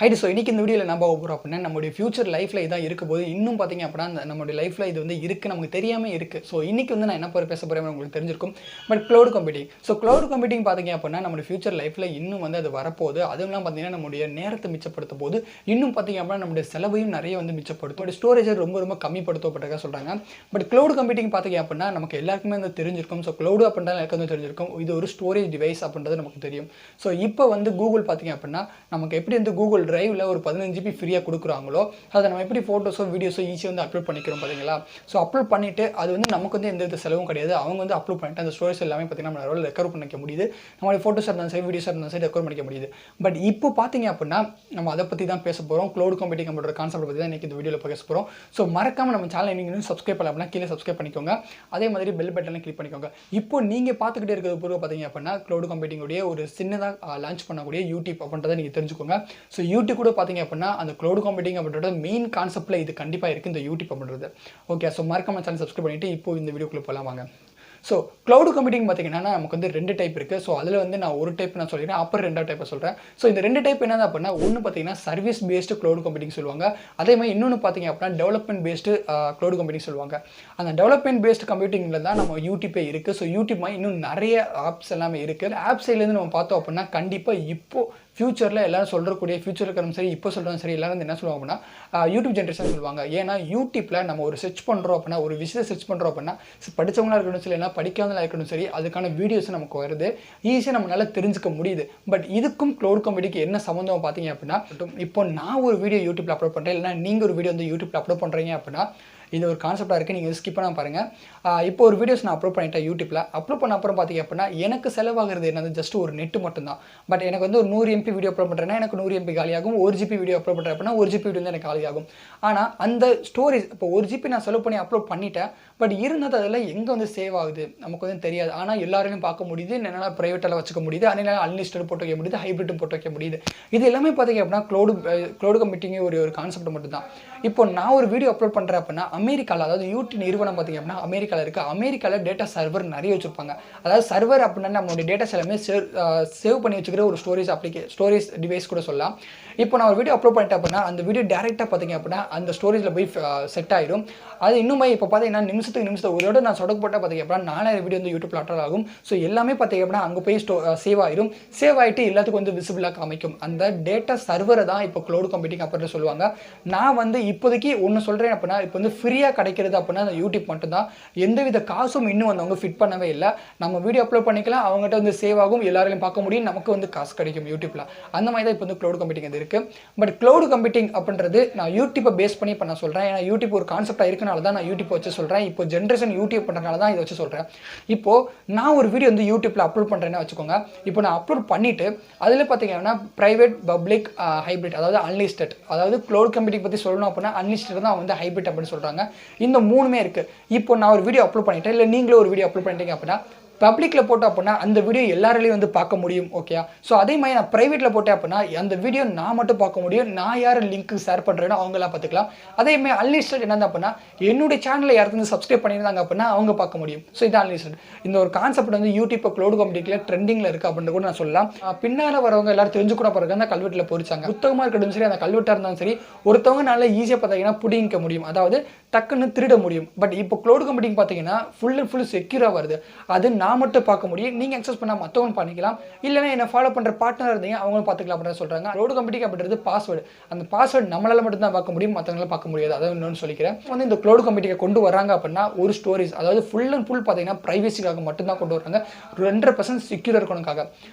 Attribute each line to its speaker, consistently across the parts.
Speaker 1: Height so இன்றைக்கி இந்த வீடியோவில் நம்ம போகிறோம் அப்படின்னா நம்மளுடைய ஃபியூச்சர் லைஃப்பில் இதான் இருக்கும்போது இன்னும் பார்த்தீங்க அப்படின்னா நம்மளுடைய லைஃப்பில் இது வந்து இருக்குது நமக்கு தெரியாமல் இருக்குது. ஸோ இன்றைக்கி வந்து நான் என்ன பேச போகிறேன் உங்களுக்கு தெரிஞ்சிருக்கும். But cloud computing cloud computing பார்த்தீங்க அப்படின்னா நம்மளுடைய ஃபியூச்சர் லைஃப்பில் இன்னும் வந்து அது வரப்போகுது. அதுவும் பார்த்தீங்கன்னா நம்மளுடைய நேரத்தை மிச்சப்படுத்த போது இன்னும் பார்த்தீங்க அப்படின்னா நம்மளுடைய செலவையும் நிறைய வந்து மிச்சப்படுத்தும். பட் ஸ்டோரேஜை ரொம்ப கம்மிப்படுத்தப்பட்டதாக சொல்கிறாங்க. பட் க்ளவுட் கம்ப்யூட்டிங் பார்த்தீங்க அப்படின்னா நமக்கு எல்லாருக்குமே வந்து தெரிஞ்சிருக்கும். ஸோ க்ளவுட் அப்படின்றது எனக்கு வந்து தெரிஞ்சிருக்கும். இது ஒரு ஸ்டோரேஜ் டிவைஸ் அப்படின்றது நமக்கு தெரியும். ஸோ இப்போ வந்து கூகுள் பார்த்தீங்க அப்படின்னா நமக்கு எப்படி வந்து கூகுள் டிரைவில் ஒரு 15 GB ஃப்ரீயாக கொடுக்குறாங்களோ அதை நம்ம எப்படி ஃபோட்டோஸோ வீடியோஸோ ஈஸியாக வந்து அப்லோட் பண்ணிக்கிறோம் பார்த்தீங்களா. ஸோ அப்லோட் பண்ணிவிட்டு அது வந்து நமக்கு வந்து எந்த வித செலவும் கிடையாது. அவங்க வந்து அப்லோட் பண்ணிட்டு அந்த ஸ்டோரேஜ் எல்லாமே பார்த்தீங்கன்னா நம்மளால ரெக்கவர் பண்ணிக்க முடியுது. நம்மளுடைய ஃபோட்டோஸாக இருந்தாலும் சரி வீடியோஸாக இருந்தாலும் சரி ரெக்கவர் பண்ணிக்க முடியுது. பட் இப்போ பார்த்தீங்க அப்படின்னா நம்ம அதை பற்றி தான் பேச போகிறோம். க்ளவுட் கம்ப்யூட்டிங் அப்படின்ற கான்செப்ட் பற்றி தான் இன்றைக்கி இந்த வீடியோவில் பேச போகிறோம். ஸோ மறக்காமல் நம்ம சேனல் நீங்கள் சப்ஸ்கிரைப் பண்ணலாம் அப்படின்னா கீழே சப்ஸ்கிரைப் பண்ணிக்கோங்க. அதே மாதிரி பெல் பட்டனை கிளிக் பண்ணிக்கோங்க. இப்போ நீங்கள் பார்த்துக்கிட்டே இருக்கிறது பூர்வ பார்த்தீங்க அப்படின்னா க்ளவுட் கம்ப்யூட்டிங்குடைய ஒரு சின்னதாக லான்ச் பண்ணக்கூடிய யூடியூப் அப்படின்றத நீங்கள் தெரிஞ்சுக்கோங்க. ஸோ யூடியூப் கூட பார்த்தீங்க அப்படின்னா அந்த க்ளவுட் கம்ப்யூட்டிங் அப்படின்றது மெயின் கான்செப்ட்டில் இது கண்டிப்பாக இருக்குது இந்த யூடியூப் அப்படின்றது. ஓகே, ஸோ மறக்காம சேனல் சப்ஸ்கிரைப் பண்ணிவிட்டு இப்போ இந்த வீடியோக்குள்ளே போகலாம் வாங்க. ஸோ க்ளவுட் கம்ப்யூட்டிங் பார்த்தீங்கன்னா நமக்கு வந்து 2 டைப் இருக்குது. ஸோ அதில் வந்து நான் ஒரு டைப் நான் சொல்லிடுறேன், அப்புறம் 2வது டைப்பை சொல்கிறேன். ஸோ இந்த 2 டைப் என்னது அப்படின்னா ஒன்று பார்த்தீங்கன்னா சர்வீஸ் பேஸ்டு க்ளவுட் கம்ப்யூட்டிங் சொல்லுவாங்க. அதே மாதிரி இன்னொன்று பார்த்தீங்க அப்படின்னா டெவலப்மெண்ட் பேஸ்டு க்ளவுட் கம்ப்யூட்டிங் சொல்லுவாங்க. அந்த டெவலப்மெண்ட் பேஸ்டு கம்ப்யூட்டிங்கில் தான் நம்ம யூடியூப்பே இருக்குது. ஸோ யூடியூப் மாதிரி இன்னும் நிறைய ஆப்ஸ் எல்லாமே இருக்குது. ஆப் சைட்லேருந்து நம்ம பார்த்தோம் அப்படின்னா கண்டிப்பாக இப்போது ஃபியூச்சரில் எல்லாரும் சொல்கிறக்கூடிய ஃபியூச்சர் இருக்கிறதும் சரி இப்போ சொல்கிறதும் சரி எல்லாரும் வந்து என்ன சொல்லுவாங்க அப்படின்னா யூடியூப் ஜென்ரேஷன் சொல்லுவாங்க. ஏன்னா யூடியூப்பில் நம்ம ஒரு சர்ச் பண்ணுறோம் அப்படின்னா ஒரு விஷயத்தை சர்ச் பண்ணுறோம் அப்படின்னா படித்தவங்களாக இருக்கணும் சரி இல்லைனா படிக்காதவங்களாக இருக்கணும் சரி அதுக்கான வீடியோஸ் நமக்கு வருது, ஈஸியாக நம்மளால தெரிஞ்சுக்க முடியுது. பட் இதுக்கும் க்ளவுட் கம்ப்யூட்டிங்க்கு என்ன சம்மந்தம் பார்த்தீங்க அப்படின்னா இப்போ நான் ஒரு வீடியோ யூடியூப்பில் அப்லோட் பண்ணுறேன் இல்லைனா நீங்கள் ஒரு வீடியோ வந்து யூடியூப்பில் அப்லோட் பண்ணுறீங்க அப்படின்னா இது ஒரு கான்செப்டாக இருக்குது. நீங்கள் ஸ்கிப் பண்ணால் பாருங்கள். இப்போ ஒரு வீடியோஸ் நான் அப்லோட் பண்ணிட்டேன் யூடியூப்பில். அப்லோட் பண்ண அப்புறம் பார்த்தீங்க அப்படின்னா எனக்கு செலவாகிறது என்னது ஜஸ்ட் ஒரு நெட்டு மட்டும்தான். பட் எனக்கு வந்து ஒரு 100 MB வீடியோ அப்லோட் பண்ணுறேன்னா எனக்கு 100 MB காலியாகும். 1 GB வீடியோ அப்லோட் பண்ணுறேன் அப்படின்னா 1 GB வீடியோ வந்து எனக்கு காலியாகும். ஆனால் அந்த ஸ்டோரேஜ் இப்போ 1 GB நான் செலவு பண்ணி அப்லோட் பண்ணிட்டேன். பட் இருந்தது அதில் எங்கே வந்து சேவ் ஆகுது நமக்கு வந்து தெரியாது. ஆனால் எல்லாரையும் பார்க்க முடியுது, என்னால் ப்ரைவேட்டாக வச்சுக்க முடியுது, அதனால் அன்லிஸ்டட் போட்டு வைக்க முடியுது, ஹைப்ரிட்டும் போட்டு வைக்க முடியுது. இது எல்லாமே பார்த்தீங்க அப்படின்னா க்ளவுட் கம்ப்யூட்டிங் ஒரு கான்செப்ட் மட்டும் தான். இப்போ நான் ஒரு வீடியோ அப்லோட் பண்ணுறேன் அப்படின்னா அமெரிக்காவில் அதாவது யூடியூப் நிறுவனம் பார்த்தீங்க அப்படின்னா அமெரிக்காவில் இருக்குது. அமெரிக்காவில் டேட்டா சர்வர் நிறைய வச்சுருப்பாங்க. அதாவது சர்வர் அப்படின்னா நம்மளுடைய டேட்டாஸ் எல்லாமே சேவ் பண்ணி வச்சுக்கிற ஒரு ஸ்டோரேஜ் டிவைஸ் கூட சொல்லலாம். இப்போ நான் ஒரு வீடியோ அப்லோட் பண்ணிட்டேன் அப்படின்னா அந்த வீடியோ டேரெக்டாக பார்த்தீங்க அப்படின்னா அந்த ஸ்டோரேஜில் போய் செட் ஆகிடும். அது இன்னுமே இப்போ பார்த்தீங்கன்னா நிமிஷத்துக்கு ஒரு விட நான் சொடக்கு போட்டால் பார்த்தீங்க அப்படின்னா 4000 வீடியோ வந்து யூடியூப்பில் அப்லோட் ஆகும். ஸோ எல்லாமே பார்த்தீங்க அப்படின்னா அங்கே போய் சேவ் ஆகிடும். சேவ் ஆகிட்டு எல்லாத்துக்கும் வந்து விசிபிளாக காமிக்கும். அந்த டேட்டா சர்வரை தான் இப்போ க்ளவுட் கம்ப்யூட்டிங் அப்படின்னு சொல்லுவாங்க. நான் வந்து இப்போதைக்கு ஒன்று சொல்கிறேன் அப்படின்னா இப்போ வந்து ஃப்ரீயாக கிடைக்கிறது அப்படின்னா அந்த யூடியூப் மட்டும்தான். எந்தவித காசும் இன்னும் வந்து அவங்க ஃபிட் பண்ணவே இல்லை. நம்ம வீடியோ அப்லோட் பண்ணிக்கலாம், அவங்ககிட்ட வந்து சேவ் ஆகும், எல்லாரையும் பார்க்க முடியும், நமக்கு வந்து காசு கிடைக்கும் யூடியூப்பில். அந்த மாதிரி தான் இப்போ வந்து க்ளவுட் கம்ப்யூட்டிங் அது இருக்குது. பட் க்ளவுட் கம்ப்யூட்டிங் அப்படின்றது நான் யூடியூப்பை பேஸ் பண்ணி இப்போ நான் சொல்கிறேன். ஏன்னா யூடியூப் ஒரு கான்செப்டாக இருக்கனால தான் நான் யூடியூப் வச்சு சொல்கிறேன். இப்போ ஜென்ரேஷன் யூடியூப் பண்ணுறதுனால தான் இதை வச்சு சொல்கிறேன். இப்போது நான் ஒரு வீடியோ வந்து யூடியூப்பில் அப்லோட் பண்ணுறேன்னு வச்சுக்கோங்க. இப்போ நான் அப்லோட் பண்ணிவிட்டு அதில் பார்த்தீங்கன்னா ப்ரைவேட் பப்ளிக் ஹைப்ரிட் அதாவது அன்லிஸ்டட் அதாவது க்ளவுட் கம்ப்யூட்டிங் பற்றி சொல்லணும் அப்படின்னா அன்லிஸ்டட் தான் வந்து ஹைப்ரிட் அப்படின்னு சொல்கிறாங்க. இந்த மூணுமே இருக்குது. இப்போ நான் ஒரு வீடியோ அப்லோட் பண்ணிட்டேன் இல்லை நீங்களும் ஒரு வீடியோ அப்லோட் பண்ணிட்டீங்க அப்படின்னா பப்ளிக்கில் போட்டோம் அப்படின்னா அந்த வீடியோ எல்லாராலையும் வந்து பார்க்க முடியும். ஓகே, ஸோ அதே மாதிரி நான் ப்ரைவேட்டில் போட்டேன் அப்படின்னா அந்த வீடியோ நான் மட்டும் பார்க்க முடியும், நான் யார் லிங்க் ஷேர் பண்ணுறேனோ அவங்களாம் பார்த்துக்கலாம். அதே மாதிரி அன்லிஸ்டட் என்னது அப்படின்னா என்னுடைய சேனலில் யாருக்கு வந்து சப்ஸ்கிரைப் பண்ணியிருந்தாங்க அப்படின்னா அவங்க பார்க்க முடியும். ஸோ இது அன்லிஸ்டட். இந்த ஒரு கான்செப்ட் வந்து யூடியூப் க்ளவுட் கம்ப்யூட்டிங்கில் ட்ரெண்டிங்கில் இருக்குது அப்படின்னு கூட நான் சொல்லலாம். பின்னால் வரவங்க எல்லாரும் தெரிஞ்சுக்கூட பிறகு அந்த கல்வெட்டில் பொறிச்சாங்க. புத்தகமாக இருக்கட்டும் சரி அந்த கல்வெட்டாக இருந்தாலும் சரி ஒருத்தவங்க நல்லா ஈஸியாக பார்த்தீங்கன்னா புடிங்கிக்க முடியும், அதாவது டக்குன்னு திருட முடியும். பட் இப்போ க்ளவுட் கம்ப்யூட்டிங் பார்த்தீங்கன்னா ஃபுல் செக்யூராக வருது. அது நான் மட்டும் பார்க்க முடியும், நீங்கள் அக்சஸ் பண்ணால் மற்றவங்க பண்ணிக்கலாம், இல்லைனா என்ன ஃபாலோ பண்ணுற பார்ட்னர் இருந்தீங்க அவங்களும் பார்த்துக்கலாம் அப்படின்னு சொல்கிறாங்க. க்ளவுட் கம்ப்யூட்டிங் அப்படின்றது பாஸ்வேர்டு. அந்த பாஸ்வேர்டு நம்மளால் மட்டும் தான் பார்க்க முடியும், மற்றவங்களால பார்க்க முடியாது. அதாவது இன்னொன்று சொல்லிக்கிறேன். வந்து இந்த க்ளவுட் கம்ப்யூட்டிங்கை கொண்டு வராங்க அப்படின்னா ஒரு ஸ்டோரேஜ் அதாவது ஃபுல் பார்த்தீங்கன்னா ப்ரைவசிக்காக மட்டும்தான் கொண்டு வராங்க, 100% செக்யூர் இருக்கணுக்காக.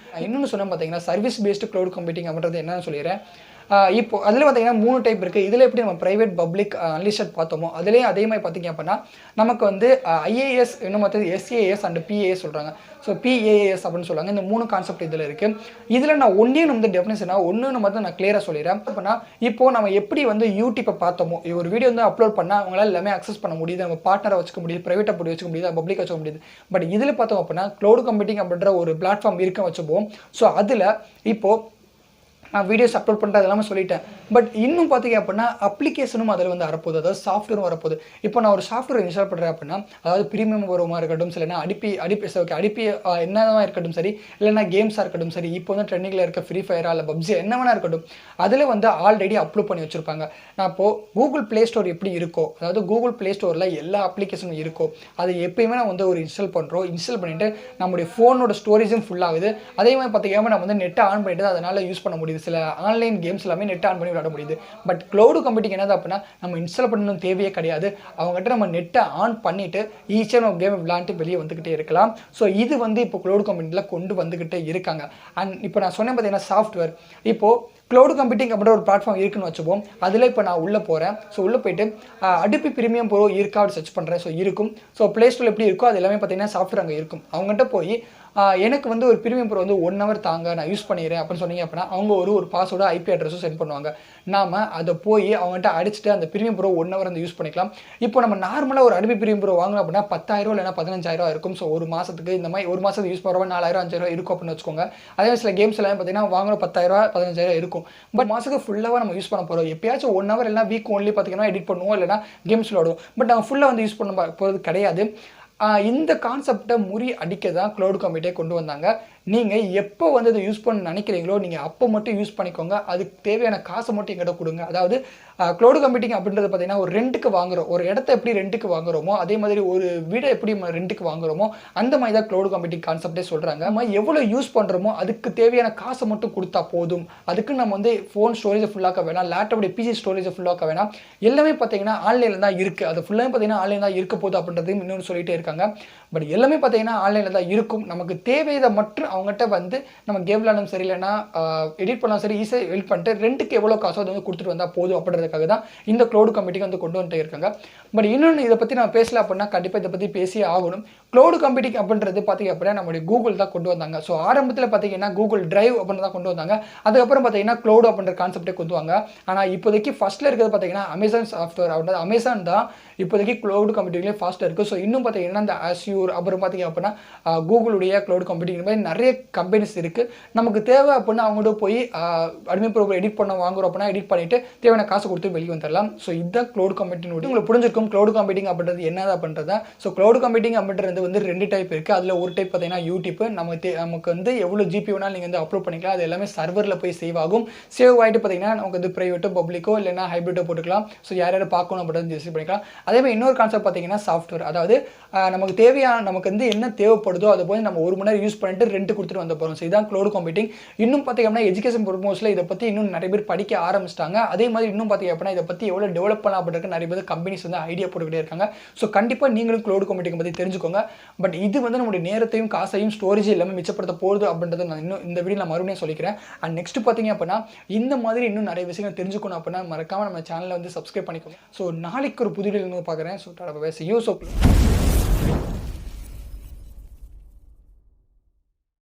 Speaker 1: இன்னொன்று சொன்னால் பார்த்தீங்கன்னா சர்வீஸ் பேஸ்டு க்ளவுட் கம்ப்யூட்டிங் அப்படின்றது என்னன்னு சொல்லிடுறேன். இப்போ அதில் பார்த்தீங்கன்னா 3 டைப் இருக்குது. இதில் எப்படி நம்ம ப்ரைவேட் பப்ளிக் அன்லிஸ்டட் பார்த்தோமோ அதிலே அதே மாதிரி பார்த்தீங்க அப்படின்னா நமக்கு வந்து IAS இன்னும் மற்றது SAS அண்ட் PAS சொல்கிறாங்க. ஸோ PAS அப்படின்னு சொல்லுவாங்க. இந்த 3 கான்செப்ட் இதில் இருக்குது. இதில் நான் ஒன்றையும் வந்து டெஃபினேஷனாக ஒன்று மட்டும் நான் கிளியராக சொல்லிடுறேன். அப்படின்னா இப்போது நம்ம எப்படி வந்து யூடியூப்பை பார்த்தோமோ ஒரு வீடியோ வந்து அப்லோட் பண்ணால் அவங்களால எல்லாமே அக்சஸ் பண்ண முடியுது, நம்ம பார்ட்னரை வச்சுக்க முடியுது, ப்ரைவேட்டாக போட்டு வச்சுக்க முடியுது, பப்ளிக் வச்சுக்க முடியுது. பட் இதில் பார்த்தோம் அப்படின்னா க்ளவுட் கம்ப்யூட்டிங் அப்படின்ற ஒரு பிளாட்ஃபார்ம் இருக்க வச்சுப்போம். ஸோ அதில் இப்போது நான் வீடியோஸ் அப்லோட் பண்ணுறது எல்லாமே சொல்லிட்டேன். பட் இன்னும் பார்த்தீங்க அப்படின்னா அப்ளிகேஷனும் அதில் வந்து வரப்போகுது, அதாவது சாஃப்ட்வேரும் வரப்போகுது. இப்போ நான் ஒரு சாஃப்ட்வேர் இன்ஸ்டால் பண்ணுறேன் அப்படின்னா, அதாவது ப்ரீமியம் வருமா இருக்கட்டும், இல்லைனா அடிப்பி என்னதான் இருக்கட்டும் சரி, இல்லைனா கேம்ஸாக இருக்கட்டும் சரி, இப்போ வந்து ட்ரெண்டிங்கில் இருக்க ஃப்ரீ ஃபயரா இல்லை பப்ஜி என்ன வேணா இருக்கட்டும், அதில் வந்து ஆல்ரெடி அப்லோட் பண்ணி வச்சுருப்பாங்க. நான் இப்போது கூகுள் ப்ளே ஸ்டோர் எப்படி இருக்கோ, அதாவது கூகுள் ப்ளே ஸ்டோரில் எல்லா அப்ளிகேஷனும் இருக்கோ, அதை எப்பயுமே நான் வந்து ஒரு இன்ஸ்டால் பண்ணிட்டு நம்முடைய ஃபோனோட ஸ்டோரேஜும் ஃபுல் ஆகுது. அதே மாதிரி பார்த்தீங்கன்னா நம்ம வந்து நெட்டை ஆன் பண்ணிட்டு அதனால் யூஸ் பண்ண முடியுது. சில ஆன்லைன் கேம்ஸ் எல்லாமே நெட் ஆன் பண்ணி விளையாட முடியுது. பட் க்ளவுட் கம்ப்யூட்டிங் என்னது அப்படின்னா நம்ம இன்ஸ்டால் பண்ணணும் தேவையே கிடையாது. அவங்ககிட்ட நம்ம நெட்டை ஆன் பண்ணிட்டு ஈஸியாக நம்ம கேம் விளையாண்டு வெளியே வந்துக்கிட்டே இருக்கலாம். ஸோ இது வந்து இப்போ க்ளவுட் கம்ப்யூட்டிங்கில் கொண்டு வந்துக்கிட்டே இருக்காங்க. அண்ட் இப்போ நான் சொன்னேன் பார்த்தீங்கன்னா சாஃப்ட்வேர், இப்போது க்ளவுட் கம்ப்யூட்டிங் அப்படின்ற ஒரு பிளாட்ஃபார்ம் இருக்குன்னு வச்சுப்போம். அதில் இப்போ நான் உள்ளே போகிறேன். ஸோ உள்ளே போயிட்டு அடிப்பி ப்ரீமியம் ப்ரோ இருக்கா அப்படி சர்ச் பண்ணுறேன். ஸோ இருக்கும். ஸோ ப்ளே ஸ்டோர் எப்படி இருக்கோ அது எல்லாமே பார்த்தீங்கன்னா சாஃப்ட்வேர் அங்கே இருக்கும். அவங்ககிட்ட போய் எனக்கு வந்து ஒரு ப்ரீமியம் ப்ரோ வந்து 1 hour தாங்க நான் யூஸ் பண்ணிடுறேன் அப்படின்னு சொன்னீங்க அப்படின்னா அவங்க ஒரு பாஸ்வேர்டு ஐபி அட்ரஸும் சென்ட் பண்ணுவாங்க. நாம் அதை போய் அவங்ககிட்ட அடிச்சுட்டு அந்த ப்ரீமியம் ப்ரோ 1 hour வந்து யூஸ் பண்ணிக்கலாம். இப்போ நம்ம நார்மலாக ஒரு அடிப்பி ப்ரீமியம் ப்ரோ வாங்கணும் அப்படின்னா 10,000 இல்லைனா 15,000 இருக்கும். ஸோ ஒரு மாதத்துக்கு இந்த மாதிரி ஒரு மாதத்துக்கு யூஸ் பண்ணுறவங்க 4,000 5,000 இருக்கும் அப்படின்னு வச்சுக்கோங்க. அதே சில கேம்ஸ் எல்லாம் பார்த்தீங்கன்னா வாங்குற 10,000 15,000 இருக்கும். பட் மாதத்துக்கு ஃபுல்லாக நம்ம யூஸ் பண்ண போகிறோம். எப்பயாச்சும் 1 hour இல்லைனா வீக் ஒன்லி பார்த்தீங்கன்னா எடிட் பண்ணுவோம், இல்லைனா கேம்ஸ் விளாடுவோம். பட் நாங்கள் ஃபுல்லாக வந்து யூஸ் பண்ண போகிறது கிடையாது. இந்த கான்செப்டை அடிக்க தான் க்ளவுட் கம்ப்யூட்டிங்கை கொண்டு வந்தாங்க. நீங்கள் எப்போ வந்து இதை யூஸ் பண்ண நினைக்கிறீங்களோ நீங்கள் அப்போ மட்டும் யூஸ் பண்ணிக்கோங்க. அதுக்கு தேவையான காசை மட்டும் எங்கிட்ட கொடுங்க. அதாவது க்ளவுட் கம்ப்யூட்டிங் அப்படின்றது பார்த்தீங்கன்னா ஒரு ரெண்ட்டுக்கு வாங்குறோம், ஒரு இடத்த எப்படி ரெண்ட்டுக்கு வாங்குறோமோ அதே மாதிரி ஒரு வீடை எப்படி ரெண்ட்டுக்கு வாங்குறோமோ அந்த மாதிரி தான் க்ளவுட் கம்ப்யூட்டிங் கான்செப்டே சொல்கிறாங்க. நம்ம எவ்வளோ யூஸ் பண்ணுறோமோ அதுக்கு தேவையான காசை மட்டும் கொடுத்தா போதும். அதுக்கு நம்ம வந்து ஃபோன் ஸ்டோரேஜை ஃபுல்லாக்க வேணாம், லேப்டாப்போட பிசி ஸ்டோரேஜை ஃபுல்லாக்க வேணாம். எல்லாமே பார்த்தீங்கன்னா ஆன்லைனில் தான் இருக்குது. அது ஃபுல்லாக பார்த்தீங்கன்னா ஆன்லைன் தான் இருக்க போகுது அப்படின்றதையும் இன்னொன்று சொல்லிகிட்டே இருக்காங்க. பட் எல்லாமே பார்த்தீங்கன்னா ஆன்லைனில் தான் இருக்கும். நமக்கு தேவையை மட்டும் அவங்ககிட்ட வந்து நம்ம கேம் விளாடும் சரி இல்லைனா எடிட் பண்ணலாம் சரி ஈஸியாக ஹெல்ப் பண்ணிட்டு ரெண்டுக்கு எவ்வளோ காசோ அதை வந்து கொடுத்துட்டு வந்தால் போதும் அப்படின்றதுக்காக தான் இந்த க்ளவுட் கம்ப்யூட்டிங் வந்து கொண்டு வந்துட்டு இருக்காங்க. பட் இன்னொன்று இதை பற்றி நான் பேசல அப்படின்னா கண்டிப்பாக இதை பற்றி பேசியே ஆகணும். க்ளவுட் கம்ப்யூட்டிங் அப்படின்றது பார்த்தீங்க அப்படின்னா நம்மளுடைய கூகுள் தான் கொண்டு வந்தாங்க. ஸோ ஆரம்பத்தில் பார்த்தீங்கன்னா கூகுள் டிரைவ் அப்படின்னு தான் கொண்டு வந்தாங்க. அதுக்கப்புறம் பார்த்தீங்கன்னா க்ளவுட் அப்படின்ற கான்செப்டே கொண்டு வாங்க. ஆனால் இப்போதைக்கு ஃபஸ்ட்டில் இருக்கிறது பார்த்தீங்கன்னா அமேசான் சாஃப்ட்வேர் அப்படின்றது அமேசான் தான் இப்போதைக்கு க்ளவுட் கம்ப்யூட்டிங்லேயே ஃபாஸ்ட்டாக இருக்குது. ஸோ இன்னும் பார்த்தீங்கன்னா இந்த அஸ்யூர் அப்புறம் பார்த்தீங்க அப்படின்னா கூகுளுடைய க்ளவுட் கம்ப்யூட்டிங் மாதிரி நிறைய கம்பெனிஸ் இருக்குது. நமக்கு தேவை அப்படின்னா அவங்கள்ட்ட போய் அடிமை ப்ரோ எடிட் பண்ண வாங்குறோம் அப்படின்னா எடிட் பண்ணிவிட்டு தேவையான காசு கொடுத்து வெளியே வந்துடலாம். ஸோ இதுதான் க்ளவுட் கம்ப்யூட்டிங். உங்களுக்கு புரிஞ்சிருக்கும் க்ளவுட் கம்ப்யூட்டிங் அப்படின்றது என்னதான் அப்படின்றத. ஸோ க்ளவுட் கம்ப்யூட்டிங் அப்படின்றது வந்து 2 டைப் இருக்குது. அதில் ஒரு டைப் பார்த்தீங்கன்னா யூடியூப், நமக்கு வந்து எவ்வளோ ஜிபி வேணாலும் நீங்கள் வந்து அப்லோட் பண்ணிக்கலாம். அது எல்லாமே சர்வரில் போய் சேவ் ஆகும். சேவ் ஆகிட்டு பார்த்தீங்கன்னா நமக்கு வந்து ப்ரைவேட்டோ பப்ளிக்கோ இல்லைனா ஹைப்ரிட்டோ போட்டுக்கலாம். ஸோ யார் பார்க்கணும் அப்படின்றது யூஸ் பண்ணிக்கலாம். அதே மாதிரி இன்னொரு கான்செப்ட் பார்த்தீங்கன்னா சாஃப்ட்வேர், அதாவது நமக்கு தேவையான நமக்கு வந்து என்ன தேவைப்படுதோ அதை போய் நம்ம 1 மணி நேரம் யூஸ் பண்ணிட்டு ரெண்ட் கொடுத்துட்டு வந்து போகிறோம். ஸோ இதுதான் க்ளவுட் கம்ப்யூட்டிங். இன்னும் பார்த்தீங்கன்னா எஜுகேஷன் பர்பஸில் இதை பற்றி இன்னும் நிறைய பேர் படிக்க ஆரம்பிச்சிட்டாங்க. அதே மாதிரி இன்னும் பார்த்தீங்க அப்படின்னா இதை பற்றி எவ்வளோ டெவலப் பண்ணலாம் அப்படின்றது நிறைய பேர் கம்பெனிஸ் வந்து ஐடியா போட்டுக்கிட்டே இருக்காங்க. ஸோ கண்டிப்பாக நீங்களும் க்ளவுட் கம்ப்யூட்டிங் பற்றி தெரிஞ்சுக்கோங்க. பட் இது வந்து நம்மளுடைய நேரத்தையும் காசையும் ஸ்டோரேஜ் எல்லாமே மிச்சப்படுத்த போகுது அப்படின்றத நான் இன்னும் இந்த வீடியோ நான் மறுபடியும் சொல்லிக்கிறேன். அண்ட் நெக்ஸ்ட் பார்த்தீங்க அப்படின்னா இந்த மாதிரி இன்னும் நிறைய விஷயங்கள் தெரிஞ்சுக்கணும் அப்படின்னா மறக்காமல் நம்ம சேனலை வந்து சப்ஸ்கிரைப் பண்ணிக்கோங்க. ஸோ நாளைக்கு ஒரு புது வீடியோ பார்க்குறேன். So tata bye. See you. So